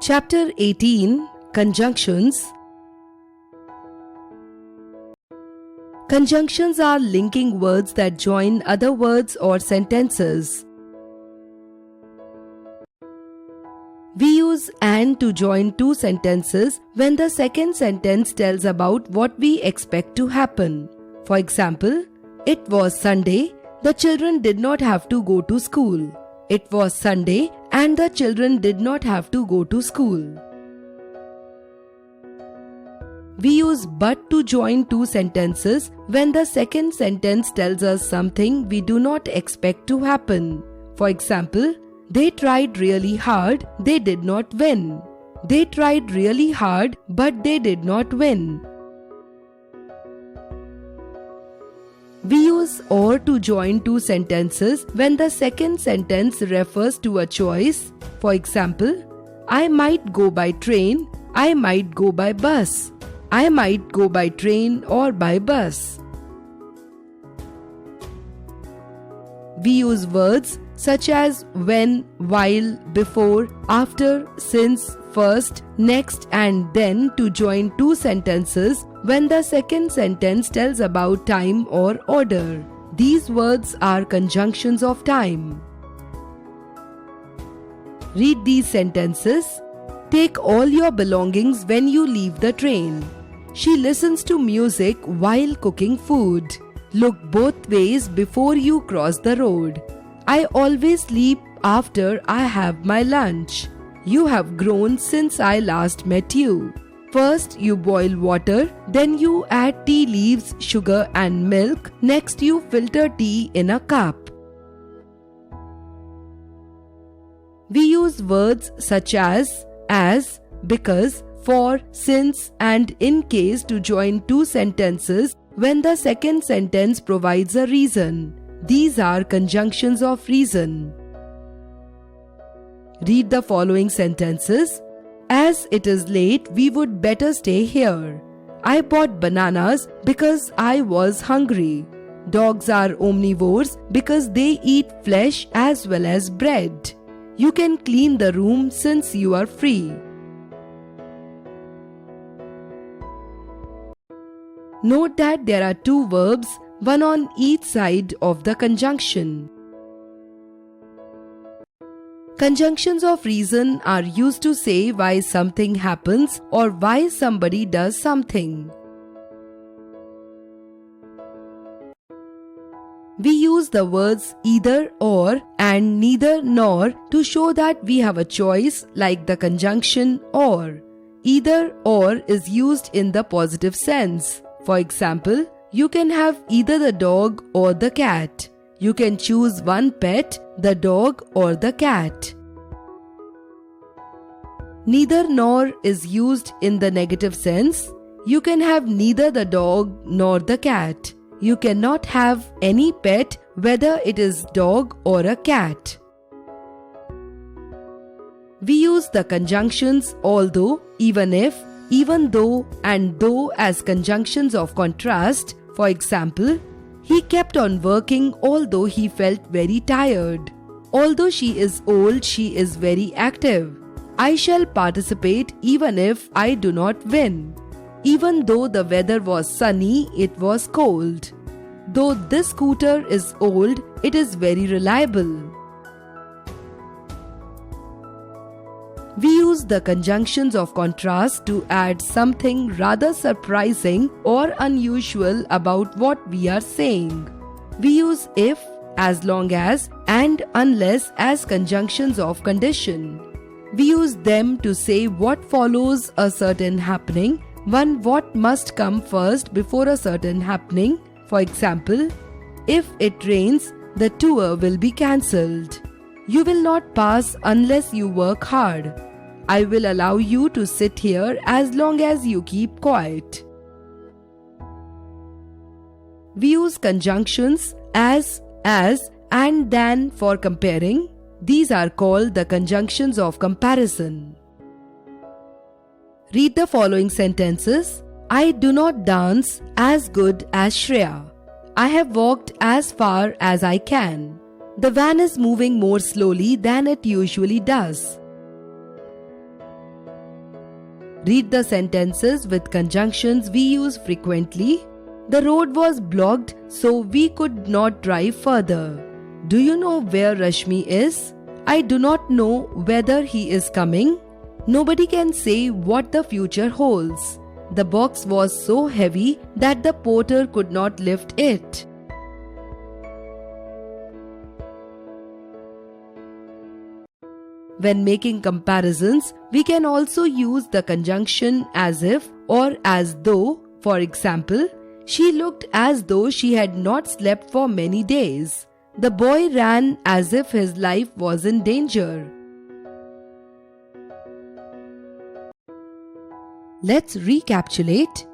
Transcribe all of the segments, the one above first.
Chapter 18 Conjunctions. Conjunctions are linking words that join other words or sentences. We use "and" to join two sentences when the second sentence tells about what we expect to happen. For example, it was Sunday, the children did not have to go to school. It was Sunday and the children did not have to go to school. We use "but" to join two sentences when the second sentence tells us something we do not expect to happen. For example, they tried really hard, they did not win. They tried really hard, but they did not win. We use "or" to join two sentences when the second sentence refers to a choice. For example, I might go by train, I might go by bus. I might go by train or by bus. We use words such as when, while, before, after, since, first, next and then to join two sentences when the second sentence tells about time or order. These words are conjunctions of time. Read these sentences. Take all your belongings when you leave the train. She listens to music while cooking food. Look both ways before you cross the road. I always sleep after I have my lunch. You have grown since I last met you. First you boil water, then you add tea leaves, sugar and milk. Next you filter tea in a cup. We use words such as, because, for, since and in case to join two sentences when the second sentence provides a reason. These are conjunctions of reason. Read the following sentences. As it is late, we would better stay here. I bought bananas because I was hungry. Dogs are omnivores because they eat flesh as well as bread. You can clean the room since you are free. Note that there are two verbs, one on each side of the conjunction. Conjunctions of reason are used to say why something happens or why somebody does something. We use the words either or and neither nor to show that we have a choice, like the conjunction or. Either or is used in the positive sense. For example, you can have either the dog or the cat. You can choose one pet, the dog or the cat. Neither nor is used in the negative sense. You can have neither the dog nor the cat. You cannot have any pet, whether it is dog or a cat. We use the conjunctions although, even if, even though and though as conjunctions of contrast. For example, he kept on working although he felt very tired. Although she is old, she is very active. I shall participate even if I do not win. Even though the weather was sunny, it was cold. Though this scooter is old, it is very reliable. We use the conjunctions of contrast to add something rather surprising or unusual about what we are saying. We use if, as long as, and unless as conjunctions of condition. We use them to say what follows a certain happening, what must come first before a certain happening. For example, if it rains, the tour will be cancelled. You will not pass unless you work hard. I will allow you to sit here as long as you keep quiet. We use conjunctions as, and than for comparing. These are called the conjunctions of comparison. Read the following sentences. I do not dance as good as Shreya. I have walked as far as I can. The van is moving more slowly than it usually does. Read the sentences with conjunctions we use frequently. The road was blocked, so we could not drive further. Do you know where Rashmi is? I do not know whether he is coming. Nobody can say what the future holds. The box was so heavy that the porter could not lift it. When making comparisons, we can also use the conjunction as if or as though. For example, she looked as though she had not slept for many days. The boy ran as if his life was in danger. Let's recapitulate.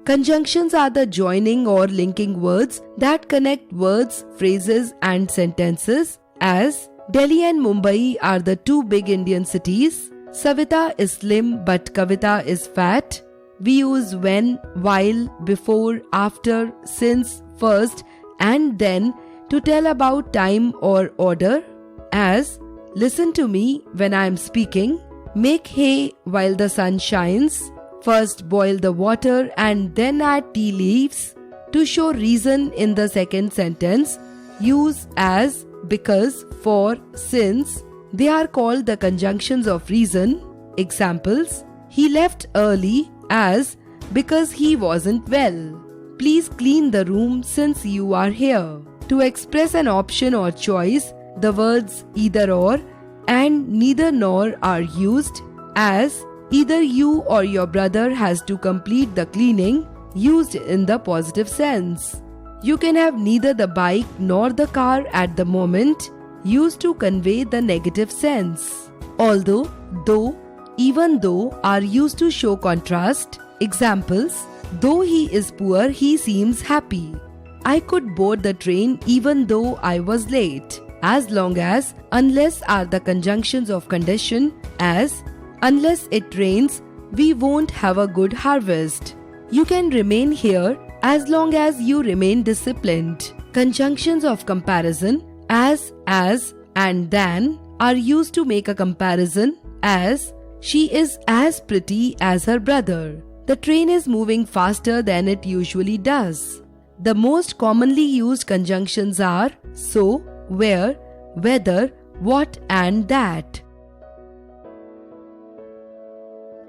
Conjunctions are the joining or linking words that connect words, phrases, and sentences. As Delhi and Mumbai are the two big Indian cities. Savita is slim but Kavita is fat. We use when, while, before, after, since, first, and then to tell about time or order. As listen to me when I am speaking. Make hay while the sun shines. First boil the water and then add tea leaves. To show reason in the second sentence, use as, because, for, since. They are called the conjunctions of reason. Examples: he left early as because he wasn't well. Please clean the room since you are here. To express an option or choice, the words either or and neither nor are used. As either you or your brother has to complete the cleaning, used in the positive sense. You can have neither the bike nor the car at the moment, used to convey the negative sense. Although, though, even though are used to show contrast. Examples: though he is poor, he seems happy. I could board the train even though I was late. As long as, unless are the conjunctions of condition. As unless it rains, we won't have a good harvest. You can remain here as long as you remain disciplined. Conjunctions of comparison as, and than are used to make a comparison. As she is as pretty as her brother. The train is moving faster than it usually does. The most commonly used conjunctions are so, where, whether, what, and that.